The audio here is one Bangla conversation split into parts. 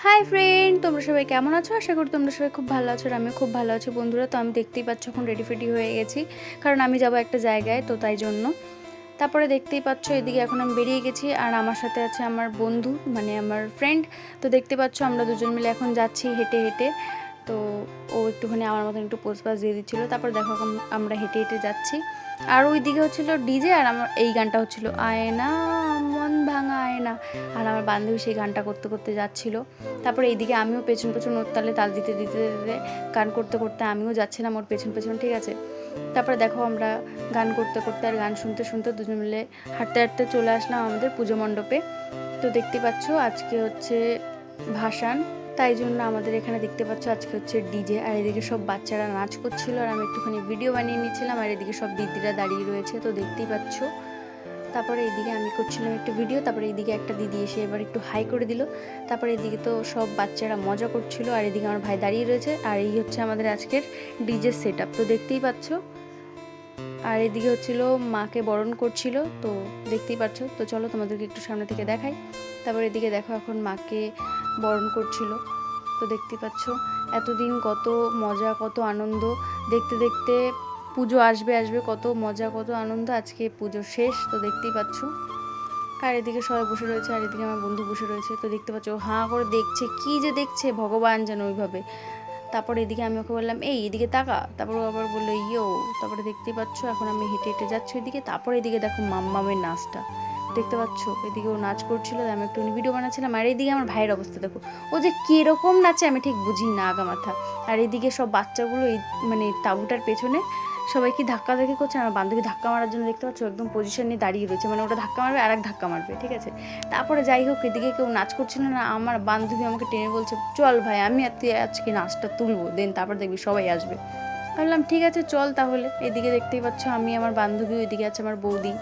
হাই ফ্রেন্ড, তোমরা সবাই কেমন আছো? আশা করি তোমরা সবাই খুব ভালো আছো আর আমিও খুব ভালো আছি বন্ধুরা। তো আমি দেখতেই পাচ্ছ এখন রেডি ফেডি হয়ে গেছি, কারণ আমি যাবো একটা জায়গায়, তো তাই জন্য। তারপরে দেখতেই পাচ্ছ এদিকে এখন আমি বেরিয়ে গেছি আর আমার সাথে আছে আমার বন্ধু, মানে আমার ফ্রেন্ড। তো দেখতে পাচ্ছ আমরা দুজন মিলে এখন যাচ্ছি হেঁটে হেঁটে। তো ও একটুখানি আমার মতন একটু পোজ পাস দিয়ে দিচ্ছিলো। তারপর দেখো এখন আমরা হেঁটে হেঁটে যাচ্ছি আর ওই দিকে হচ্ছিলো ডিজে আর আমার এই গানটা হচ্ছিলো আয়না মন ভাঙা আয়না। আর আমার বান্ধবী সেই গানটা করতে করতে যাচ্ছিলো। তারপরে এইদিকে আমিও পেছন পেছন ওর তালে তাল দিতে দিতে দিতে গান করতে করতে আমিও যাচ্ছিলাম ওর পেছন পেছন, ঠিক আছে। তারপরে দেখো আমরা গান করতে করতে আর গান শুনতে শুনতে দুজন মিলে হাঁটতে হাঁটতে চলে আসলাম আমাদের পুজো মণ্ডপে। তো দেখতে পাচ্ছ আজকে হচ্ছে ভাসান, তাই জন্য আমাদের এখানে দেখতে পাচ্ছ আজকে হচ্ছে ডিজে। আর এদিকে সব বাচ্চারা নাচ করছিল আর আমি একটুখানি ভিডিও বানিয়ে নিচ্ছিলাম। আর এদিকে সব দিদিরা দাঁড়িয়ে রয়েছে, তো দেখতেই পাচ্ছ। তারপরে এইদিকে আমি করছিলাম একটা ভিডিও, তারপরে এইদিকে একটা দিদি এসে এবার একটু হাই করে দিল। তারপরে এদিকে তো সব বাচ্চারা মজা করছিল আর এদিকে আমার ভাই দাঁড়িয়ে রয়েছে। আর এই হচ্ছে আমাদের আজকের ডিজে সেট আপ, তো দেখতেই পাচ্ছ। আর এদিকে হচ্ছিল মাকে বরণ করছিল, তো দেখতেই পাচ্ছ। তো চলো তোমাদেরকে একটু সামনে থেকে দেখাই। তারপর এদিকে দেখো এখন মাকে বরণ করছিল, তো দেখতেই পাচ্ছ। এতদিন কত মজা কত আনন্দ, দেখতে দেখতে পুজো আসবে আসবে, কত মজা কত আনন্দ, আজকে পুজো শেষ, তো দেখতেই পাচ্ছ। আর এদিকে সবাই বসে রয়েছে আর এদিকে আমার বন্ধু বসে রয়েছে, তো দেখতে পাচ্ছ হাঁ করে দেখছে, কি যে দেখছে ভগবান যেন ওইভাবে। তারপরে এদিকে আমি ওকে বললাম এই এদিকে তাকা, তারপরে ও আবার বললো ইয়ো। তারপরে দেখতেই পাচ্ছ এখন আমি হেঁটে হেঁটে যাচ্ছি ওইদিকে। তারপরে এদিকে দেখো মাম্মামের নাচটা দেখতে পাচ্ছ, এদিকে ও নাচ করছিল, আমি একটু ভিডিও বানাচ্ছিলাম। আর এইদিকে আমার ভাইয়ের অবস্থা দেখো, ও যে কীরকম নাচে আমি ঠিক বুঝি না আগা মাথা। আর এইদিকে সব বাচ্চাগুলো এই মানে তাঁবুটার পেছনে সবাই কি ধাক্কাধাক্কি করছে, আমার বান্ধবী ধাক্কা মারার জন্য দেখতে পাচ্ছ একদম পজিশন নিয়ে দাঁড়িয়ে রয়েছে, মানে ওটা ধাক্কা মারবে আর এক ধাক্কা মারবে, ঠিক আছে। তারপরে যাই হোক এদিকে কেউ নাচ করছিল না, আমার বান্ধবী আমাকে টেনে বলছে চল ভাই আমি আজকে নাচটা তুলবো, দেন তারপর দেখবি সবাই আসবে। ভাবলাম ঠিক আছে চল তাহলে। এদিকে দেখতেই পাচ্ছ আমি আমার বান্ধবী, ওইদিকে আছে আমার বৌদি,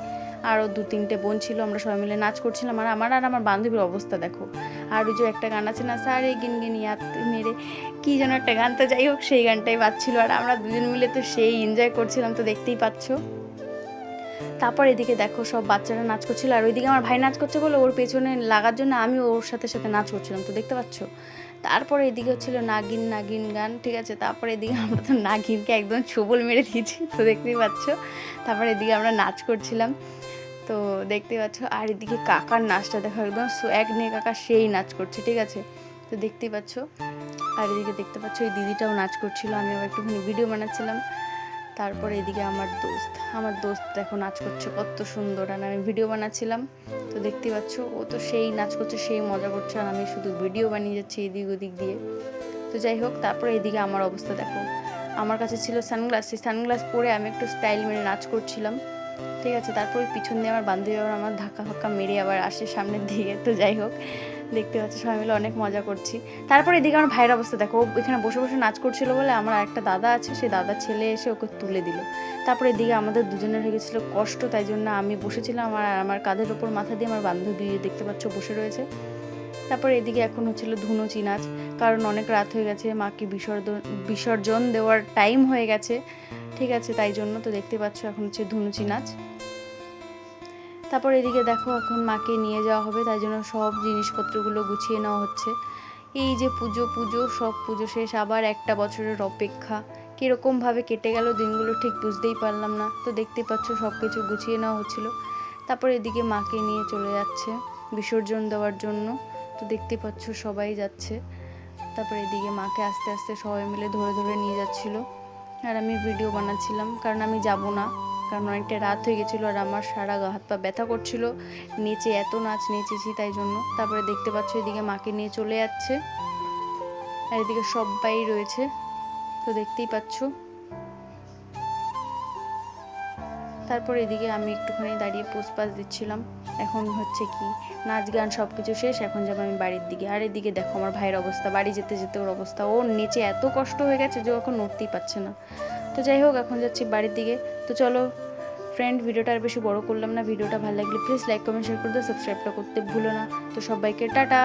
আরও 2-3টে বোন ছিল, আমরা সবাই মিলে নাচ করছিলাম। আর আমার বান্ধবীর অবস্থা দেখো। আর ওই যে একটা গান আছে না, সারে গিন ইয়াত মেরে, কী যেন একটা গান, তো যাই হোক সেই গানটাই বাজছিল আর আমরা দুজন মিলে তো সেই এনজয় করছিলাম, তো দেখতেই পাচ্ছ। তারপর এদিকে দেখো সব বাচ্চারা নাচ করছিল আর ওইদিকে আমার ভাই নাচ করছে বলে ওর পেছনে লাগার জন্য আমি ওর সাথে সাথে নাচ করছিলাম, তো দেখতে পাচ্ছ। তারপরে এদিকে হচ্ছিল নাগিন নাগিন গান, ঠিক আছে। তারপরে এদিকে আমরা তো নাগিনকে একদম ছবল মেরে দিয়েছি, তো দেখতেই পাচ্ছ। তারপরে এদিকে আমরা নাচ করছিলাম, তো দেখতে পাচ্ছ। আর এদিকে কাকার নাচটা দেখো, একদম সোয়াগ নিয়ে কাকা সেই নাচ করছে, ঠিক আছে, তো দেখতেই পাচ্ছ। আর এদিকে দেখতে পাচ্ছ ওই দিদিটাও নাচ করছিল, আমি আবার একটুখানি ভিডিও বানাচ্ছিলাম। তারপরে এদিকে আমার দোস্ত দেখো নাচ করছে কত সুন্দর, আর আমি ভিডিও বানাচ্ছিলাম, তো দেখতেই পাচ্ছ। ও তো সেই নাচ করছে সেই মজা করছে আর আমি শুধু ভিডিও বানিয়ে যাচ্ছি এদিক ওদিক দিয়ে। তো যাই হোক তারপরে এদিকে আমার অবস্থা দেখো, আমার কাছে ছিল সানগ্লাস, সেই সানগ্লাস পরে আমি একটু স্টাইল মেরে নাচ করছিলাম, ঠিক আছে। তারপর পিছন দিয়ে আমার বান্ধবী আবার আমার ধাক্কা ফাক্কা মেরে আবার আসে সামনের দিকে, তো যাই হোক দেখতে পাচ্ছি সবাই মিলে অনেক মজা করছি। তারপর এদিকে আমার ভাইয়ের অবস্থা দেখো, এখানে বসে বসে নাচ করছিল বলে আমার একটা দাদা আছে, সেই দাদার ছেলে এসে ওকে তুলে দিল। তারপরে এদিকে আমাদের দুজনের হয়ে গেছিলো কষ্ট, তাই জন্য আমি বসেছিলাম আর আমার কাঁধের ওপর মাথা দিয়ে আমার বান্ধবী দেখতে পাচ্ছ বসে রয়েছে। তারপর এদিকে এখন হচ্ছিলো ধুনুচি নাচ, কারণ অনেক রাত হয়ে গেছে, মাকে বিসর্জন দেওয়ার টাইম হয়ে গেছে, ঠিক আছে, তাই জন্য। তো দেখতে পাচ্ছ এখন হচ্ছে ধুনুচি নাচ। তারপর এদিকে দেখো এখন মাকে নিয়ে যাওয়া হবে, তাই জন্য সব জিনিসপত্রগুলো গুছিয়ে নেওয়া হচ্ছে। এই যে পুজো পুজো সব পুজো শেষ, আবার একটা বছরের অপেক্ষা, কীরকমভাবে কেটে গেল দিনগুলো ঠিক বুঝতেই পারলাম না। তো দেখতেই পাচ্ছ সব কিছু গুছিয়ে নেওয়া হচ্ছিলো। তারপর এদিকে মাকে নিয়ে চলে যাচ্ছে বিসর্জন দেওয়ার জন্য, তো দেখতে পাচ্ছ সবাই যাচ্ছে। তারপর এদিকে মাকে আস্তে আস্তে সবাই মিলে ধরে ধরে নিয়ে যাচ্ছিলো আর আমি ভিডিও বানাচ্ছিলাম, কারণ আমি যাব না, কারণ অনেকটা রাত হয়ে গেছিলো আর আমার সারা গা হাত পা ব্যথা করছিল, নেচে এত নাচ নেচেছি তাই জন্য। তারপরে দেখতে পাচ্ছ এদিকে মাকে নিয়ে চলে যাচ্ছে আর এদিকে সবাই রয়েছে, তো দেখতেই পাচ্ছ। তারপর এদিকে আমি একটুখানি দাঁড়িয়ে পোজপাস দিচ্ছিলাম। এখন হচ্ছে কি নাচ গান সব কিছু শেষ, এখন যাবো আমি বাড়ির দিকে। আর এদিকে দেখো আমার ভাইয়ের অবস্থা, বাড়ি যেতে যেতে ওর অবস্থা, ওর নেচে এত কষ্ট হয়ে গেছে যে এখন নড়তেই পারছে না। তো যাই হোক এখন যাচ্ছি বাড়ির দিকে। তো চলো ফ্রেন্ড, ভিডিওটা আর বেশি বড় করলাম না, ভিডিওটা ভালো লাগলে প্লিজ লাইক কমেন্ট শেয়ার করে দাও, সাবস্ক্রাইবটা করতে ভুলো না। তো সবাইকে টাটা।